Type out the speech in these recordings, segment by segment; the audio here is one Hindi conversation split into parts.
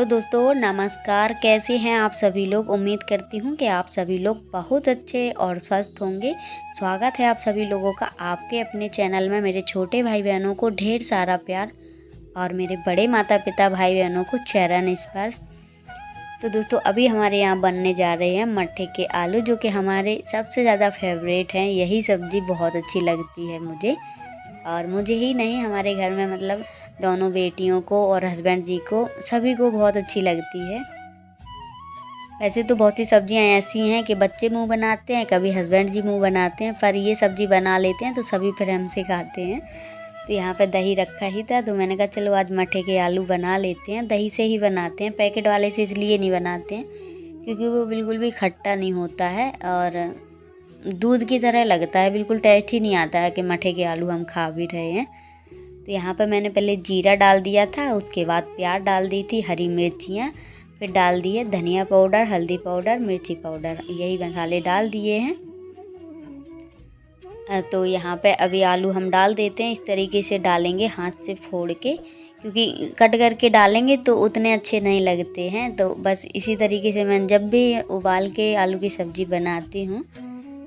दोस्तों नमस्कार। कैसे हैं आप सभी लोग। उम्मीद करती हूँ कि आप सभी लोग बहुत अच्छे और स्वस्थ होंगे। स्वागत है आप सभी लोगों का आपके अपने चैनल में। मेरे छोटे भाई बहनों को ढेर सारा प्यार और मेरे बड़े माता पिता भाई बहनों को चरण स्पर्श। तो दोस्तों अभी हमारे यहाँ बनने जा रहे हैं मट्ठे के आलू, जो कि हमारे सबसे ज़्यादा फेवरेट हैं। यही सब्ज़ी बहुत अच्छी लगती है मुझे, और मुझे ही नहीं हमारे घर में मतलब दोनों बेटियों को और हस्बैंड जी को सभी को बहुत अच्छी लगती है। वैसे तो बहुत सी सब्जियां ऐसी हैं कि बच्चे मुंह बनाते हैं, कभी हस्बैंड जी मुंह बनाते हैं, पर ये सब्जी बना लेते हैं तो सभी फिर हमसे खाते हैं। तो यहाँ पे दही रखा ही था तो मैंने कहा चलो आज मट्ठे के आलू बना लेते हैं। दही से ही बनाते हैं, पैकेट वाले से इसलिए नहीं बनाते हैं क्योंकि वो बिल्कुल भी खट्टा नहीं होता है और दूध की तरह लगता है, बिल्कुल टेस्ट ही नहीं आता है कि मट्ठे के आलू हम खा भी रहे हैं। तो यहाँ पर मैंने पहले जीरा डाल दिया था, उसके बाद प्याज डाल दी थी, हरी मिर्चियाँ, फिर डाल दिए धनिया पाउडर, हल्दी पाउडर, मिर्ची पाउडर, यही मसाले डाल दिए हैं। तो यहाँ पे अभी आलू हम डाल देते हैं। इस तरीके से डालेंगे हाथ से फोड़ के, क्योंकि कट करके डालेंगे तो उतने अच्छे नहीं लगते हैं। तो बस इसी तरीके से मैं जब भी उबाल के आलू की सब्ज़ी बनाती हूँ,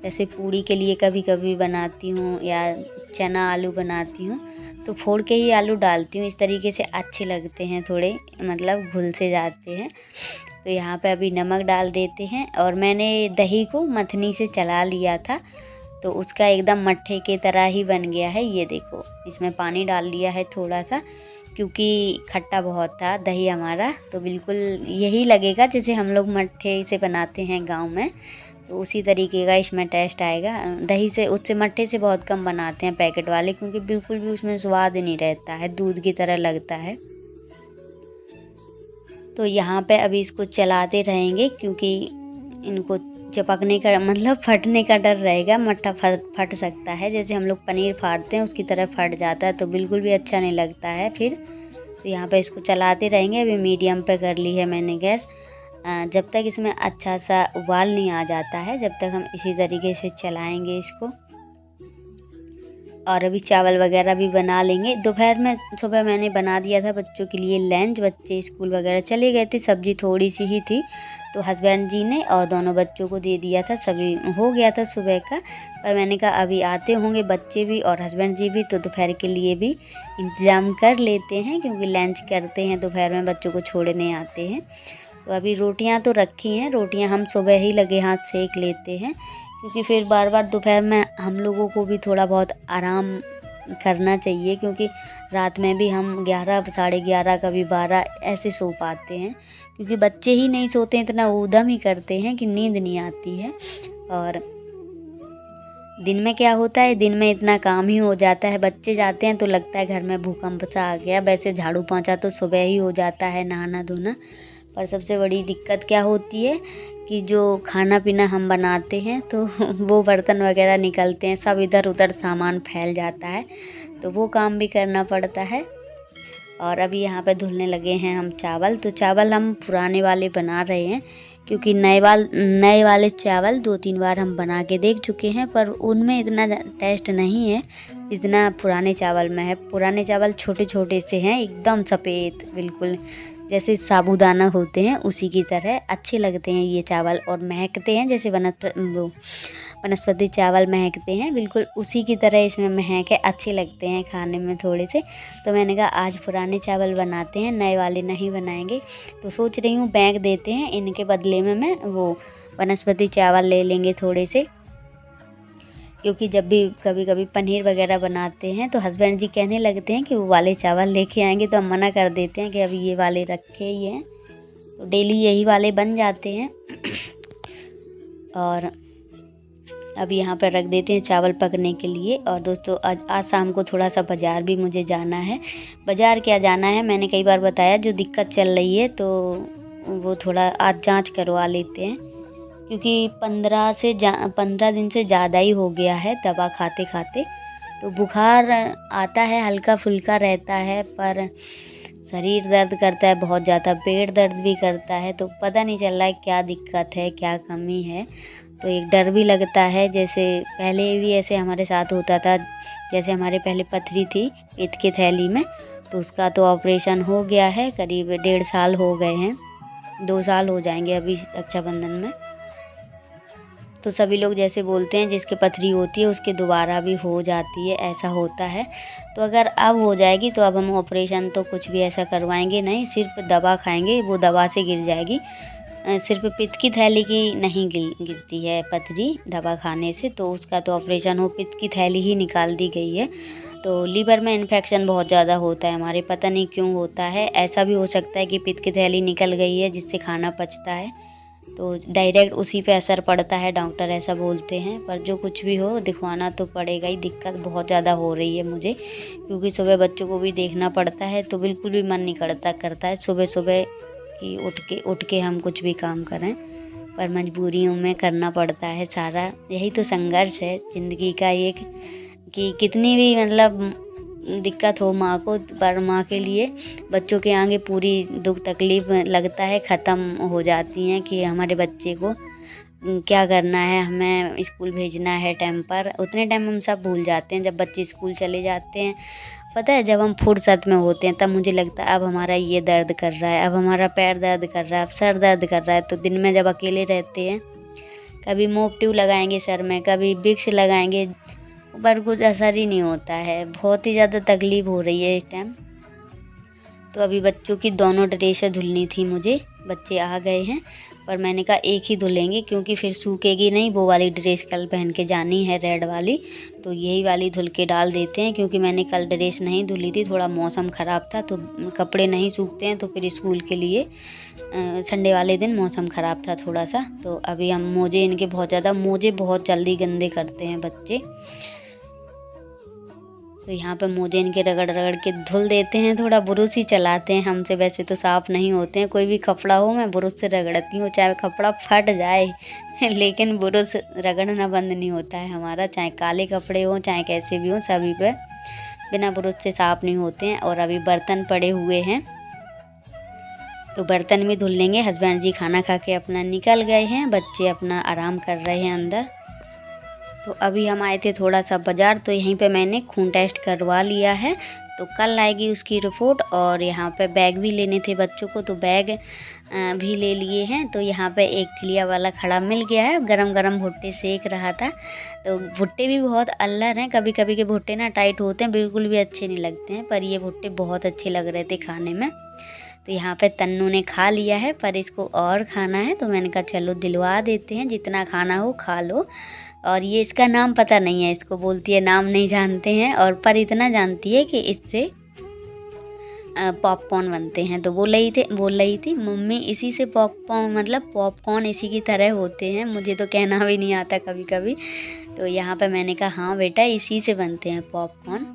जैसे पूड़ी के लिए कभी कभी बनाती हूँ या चना आलू बनाती हूँ, तो फोड़ के ही आलू डालती हूँ। इस तरीके से अच्छे लगते हैं, थोड़े मतलब घुल से जाते हैं। तो यहाँ पे अभी नमक डाल देते हैं, और मैंने दही को मथनी से चला लिया था तो उसका एकदम मट्ठे की तरह ही बन गया है। ये देखो, इसमें पानी डाल लिया है थोड़ा सा, क्योंकि खट्टा बहुत था दही हमारा, तो बिल्कुल यही लगेगा जैसे हम लोग मट्ठे से बनाते हैं गांव में, तो उसी तरीके का इसमें टेस्ट आएगा। दही से उससे मट्ठे से बहुत कम बनाते हैं पैकेट वाले, क्योंकि बिल्कुल भी उसमें स्वाद नहीं रहता है, दूध की तरह लगता है। तो यहाँ पे अभी इसको चलाते रहेंगे, क्योंकि इनको चिपकने का मतलब फटने का डर रहेगा। मट्ठा फट सकता है, जैसे हम लोग पनीर फाड़ते हैं उसकी तरह फट जाता है, तो बिल्कुल भी अच्छा नहीं लगता है फिर। तो यहाँ पे इसको चलाते रहेंगे। अभी मीडियम पे कर ली है मैंने गैस। जब तक इसमें अच्छा सा उबाल नहीं आ जाता है, जब तक हम इसी तरीके से चलाएंगे इसको। और अभी चावल वगैरह भी बना लेंगे। दोपहर में सुबह मैंने बना दिया था बच्चों के लिए लंच, बच्चे स्कूल वगैरह चले गए थे, सब्जी थोड़ी सी ही थी तो हस्बैंड जी ने और दोनों बच्चों को दे दिया था, सभी हो गया था सुबह का। पर मैंने कहा अभी आते होंगे बच्चे भी और हस्बैंड जी भी, तो दोपहर के लिए भी इंतज़ाम कर लेते हैं, क्योंकि लंच करते हैं दोपहर में, बच्चों को छोड़ने आते हैं। तो अभी रोटियां तो रखी हैं, रोटियां हम सुबह ही लगे हाथ सेक लेते हैं, क्योंकि फिर बार बार दोपहर में हम लोगों को भी थोड़ा बहुत आराम करना चाहिए, क्योंकि रात में भी हम 11, साढ़े 11, कभी 12 ऐसे सो पाते हैं, क्योंकि बच्चे ही नहीं सोते, इतना ऊधम ही करते हैं कि नींद नहीं आती है। और दिन में क्या होता है, दिन में इतना काम ही हो जाता है, बच्चे जाते हैं तो लगता है घर में भूकंप सा आ गया। वैसे झाड़ू पोंछा तो सुबह ही हो जाता है, नहाना धोना। पर सबसे बड़ी दिक्कत क्या होती है कि जो खाना पीना हम बनाते हैं तो वो बर्तन वगैरह निकलते हैं, सब इधर उधर सामान फैल जाता है, तो वो काम भी करना पड़ता है। और अभी यहाँ पे धुलने लगे हैं हम चावल। तो चावल हम पुराने वाले बना रहे हैं, क्योंकि नए वाले चावल 2-3 बार हम बना के देख चुके हैं, पर उनमें इतना टेस्ट नहीं है जितना पुराने चावल में है। पुराने चावल छोटे छोटे से हैं, एकदम सफ़ेद, बिल्कुल जैसे साबूदाना होते हैं उसी की तरह अच्छे लगते हैं ये चावल, और महकते हैं जैसे वनस्पति चावल महकते हैं, बिल्कुल उसी की तरह इसमें महक है, अच्छे लगते हैं खाने में थोड़े से। तो मैंने कहा आज पुराने चावल बनाते हैं, नए वाले नहीं बनाएंगे। तो सोच रही हूँ बैग देते हैं, इनके बदले में मैं वो वनस्पति चावल ले लेंगे थोड़े से, क्योंकि जब भी कभी कभी पनीर वगैरह बनाते हैं तो हस्बैंड जी कहने लगते हैं कि वो वाले चावल लेके आएंगे, तो हम मना कर देते हैं कि अभी ये वाले रखे ही हैं, तो डेली यही वाले बन जाते हैं। और अब यहाँ पर रख देते हैं चावल पकने के लिए। और दोस्तों आज शाम को थोड़ा सा बाज़ार भी मुझे जाना है। बाज़ार क्या जाना है, मैंने कई बार बताया, जो दिक्कत चल रही है तो वो थोड़ा आज जांच करवा लेते हैं, क्योंकि 15 दिन से ज़्यादा ही हो गया है दवा खाते खाते। तो बुखार आता है, हल्का फुल्का रहता है, पर शरीर दर्द करता है बहुत ज़्यादा, पेट दर्द भी करता है, तो पता नहीं चल रहा है क्या दिक्कत है, क्या कमी है। तो एक डर भी लगता है, जैसे पहले भी ऐसे हमारे साथ होता था, जैसे हमारे पहले पथरी थी पेट की थैली में, तो उसका तो ऑपरेशन हो गया है, करीब 1.5 साल हो गए हैं, 2 साल हो जाएंगे अभी रक्षाबंधन में। तो सभी लोग जैसे बोलते हैं जिसके पथरी होती है उसके दोबारा भी हो जाती है, ऐसा होता है। तो अगर अब हो जाएगी तो अब हम ऑपरेशन तो कुछ भी ऐसा करवाएंगे नहीं, सिर्फ दवा खाएंगे, वो दवा से गिर जाएगी। सिर्फ पित्त की थैली की नहीं गिरती है पथरी दवा खाने से, तो उसका तो ऑपरेशन हो, पित्त की थैली ही निकाल दी गई है। तो लीवर में इन्फेक्शन बहुत ज़्यादा होता है हमारे, पता नहीं क्यों होता है। ऐसा भी हो सकता है कि पित्त की थैली निकल गई है जिससे खाना पचता है, तो डायरेक्ट उसी पे असर पड़ता है, डॉक्टर ऐसा बोलते हैं। पर जो कुछ भी हो दिखवाना तो पड़ेगा ही। दिक्कत बहुत ज़्यादा हो रही है मुझे, क्योंकि सुबह बच्चों को भी देखना पड़ता है, तो बिल्कुल भी मन नहीं करता है सुबह सुबह कि उठ के हम कुछ भी काम करें, पर मजबूरियों में करना पड़ता है सारा। यही तो संघर्ष है ज़िंदगी का एक, कि कितनी भी मतलब दिक्कत हो माँ को, पर माँ के लिए बच्चों के आगे पूरी दुख तकलीफ लगता है ख़त्म हो जाती हैं कि हमारे बच्चे को क्या करना है, हमें स्कूल भेजना है टाइम पर। उतने टाइम हम सब भूल जाते हैं जब बच्चे स्कूल चले जाते हैं। पता है, जब हम फुर्सत में होते हैं तब मुझे लगता है अब हमारा ये दर्द कर रहा है, अब हमारा पैर दर्द कर रहा है, अब सर दर्द कर रहा है। तो दिन में जब अकेले रहते हैं, कभी मोपट्यूब लगाएंगे सर में, कभी विक्स लगाएंगे, पर कुछ असर ही नहीं होता है। बहुत ही ज़्यादा तकलीफ़ हो रही है इस टाइम। तो अभी बच्चों की दोनों ड्रेसें धुलनी थी मुझे, बच्चे आ गए हैं, पर मैंने कहा एक ही धुलेंगे क्योंकि फिर सूखेगी नहीं। वो वाली ड्रेस कल पहन के जानी है रेड वाली, तो यही वाली धुल के डाल देते हैं, क्योंकि मैंने कल ड्रेस नहीं धुली थी, थोड़ा मौसम ख़राब था तो कपड़े नहीं सूखते हैं। तो फिर स्कूल के लिए संडे वाले दिन मौसम ख़राब था थोड़ा सा। तो अभी हम मोजे इनके मोजे बहुत जल्दी गंदे करते हैं बच्चे, तो यहाँ पे मोजे इनके रगड़ रगड़ के धुल देते हैं। थोड़ा बुरुश ही चलाते हैं हमसे, वैसे तो साफ़ नहीं होते हैं। कोई भी कपड़ा हो मैं बुरुश से रगड़ती हूँ, चाहे कपड़ा फट जाए लेकिन बुरुश रगड़ना बंद नहीं होता है हमारा, चाहे काले कपड़े हों चाहे कैसे भी हों, सभी पे बिना बुरुश से साफ़ नहीं होते हैं। और अभी बर्तन पड़े हुए हैं तो बर्तन भी धुल लेंगे। हस्बैंड जी खाना खा के अपना निकल गए हैं, बच्चे अपना आराम कर रहे हैं अंदर। तो अभी हम आए थे थोड़ा सा बाज़ार, तो यहीं पे मैंने खून टेस्ट करवा लिया है, तो कल आएगी उसकी रिपोर्ट। और यहाँ पे बैग भी लेने थे बच्चों को, तो बैग भी ले लिए हैं। तो यहाँ पे एक ठिलिया वाला खड़ा मिल गया है, गरम गरम भुट्टे सेक रहा था। तो भुट्टे भी बहुत अल्लर हैं, कभी कभी के भुट्टे ना टाइट होते हैं, बिल्कुल भी अच्छे नहीं लगते हैं, पर ये भुट्टे बहुत अच्छे लग रहे थे खाने में। तो यहाँ पे तन्नू ने खा लिया है, पर इसको और खाना है, तो मैंने कहा चलो दिलवा देते हैं, जितना खाना हो खा लो। और ये इसका नाम पता नहीं है, इसको बोलती है, नाम नहीं जानते हैं, और पर इतना जानती है कि इससे पॉपकॉर्न बनते हैं। तो बोल रही थी मम्मी इसी से पॉपकॉर्न, मतलब पॉपकॉर्न इसी की तरह होते हैं, मुझे तो कहना भी नहीं आता कभी कभी। तो यहाँ पे मैंने कहा हाँ बेटा इसी से बनते हैं पॉपकॉर्न।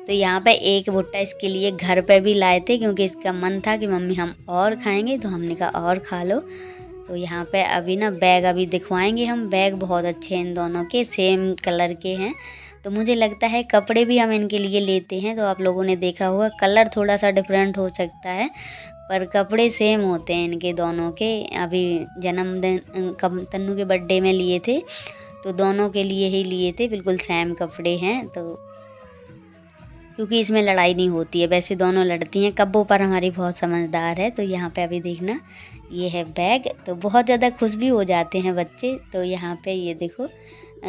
तो यहाँ पे एक भुट्टा इसके लिए घर पे भी लाए थे, क्योंकि इसका मन था कि मम्मी हम और खाएंगे, तो हमने कहा और खा लो। तो यहाँ पे अभी ना बैग अभी दिखवाएंगे हम, बैग बहुत अच्छे हैं इन दोनों के, सेम कलर के हैं। तो मुझे लगता है कपड़े भी हम इनके लिए लेते हैं, तो आप लोगों ने देखा होगा कलर थोड़ा सा डिफरेंट हो सकता है, पर कपड़े सेम होते हैं इनके दोनों के। अभी जन्मदिन तन्नू के बर्थडे में लिए थे, तो दोनों के लिए ही लिए थे, बिल्कुल सेम कपड़े हैं। तो क्योंकि इसमें लड़ाई नहीं होती है, वैसे दोनों लड़ती हैं, कब्बों पर हमारी बहुत समझदार है। तो यहाँ पे अभी देखना ये है बैग, तो बहुत ज़्यादा खुश भी हो जाते हैं बच्चे। तो यहाँ पे ये देखो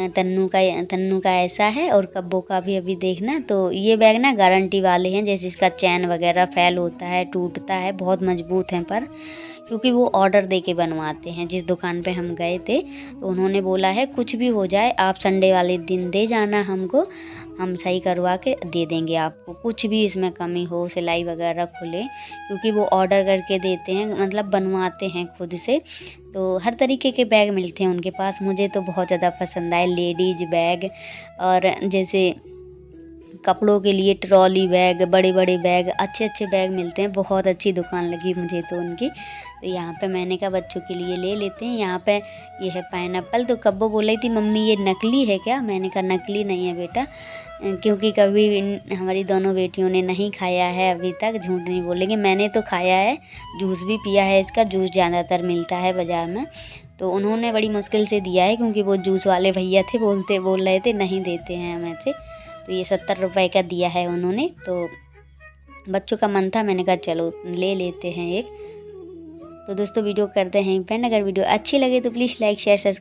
तन्नू का ऐसा है, और कब्बों का भी अभी देखना। तो ये बैग ना गारंटी वाले हैं, जैसे इसका चैन वगैरह फैल होता है, टूटता है, बहुत मजबूत हैं, पर क्योंकि वो ऑर्डर दे के बनवाते हैं। जिस दुकान पे हम गए थे तो उन्होंने बोला है कुछ भी हो जाए आप संडे वाले दिन दे जाना हमको, हम सही करवा के दे देंगे आपको, कुछ भी इसमें कमी हो, सिलाई वगैरह खुले, क्योंकि वो ऑर्डर करके देते हैं, मतलब बनवाते हैं खुद से। तो हर तरीके के बैग मिलते हैं उनके पास। मुझे तो बहुत ज़्यादा पसंद आए लेडीज बैग, और जैसे कपड़ों के लिए ट्रॉली बैग, बड़े बड़े बैग, अच्छे अच्छे बैग मिलते हैं। बहुत अच्छी दुकान लगी मुझे तो उनकी। तो यहाँ पे मैंने कहा बच्चों के लिए ले लेते हैं। यहाँ पे ये है पाइनएप्पल। तो कब्बो बोल रही थी मम्मी ये नकली है क्या, मैंने कहा नकली नहीं है बेटा, क्योंकि कभी हमारी दोनों बेटियों ने नहीं खाया है अभी तक, झूठ नहीं बोलेंगे, मैंने तो खाया है, जूस भी पिया है इसका, जूस ज़्यादातर मिलता है बाज़ार में। तो उन्होंने बड़ी मुश्किल से दिया है, क्योंकि वो जूस वाले भैया थे, बोल रहे थे नहीं देते हैं हम ऐसे। तो ये 70 रुपए का दिया है उन्होंने। तो बच्चों का मन था, मैंने कहा चलो ले लेते हैं एक। तो दोस्तों वीडियो करते हैं फ्रेंड, अगर वीडियो अच्छी लगे तो प्लीज़ लाइक शेयर सब्सक्राइब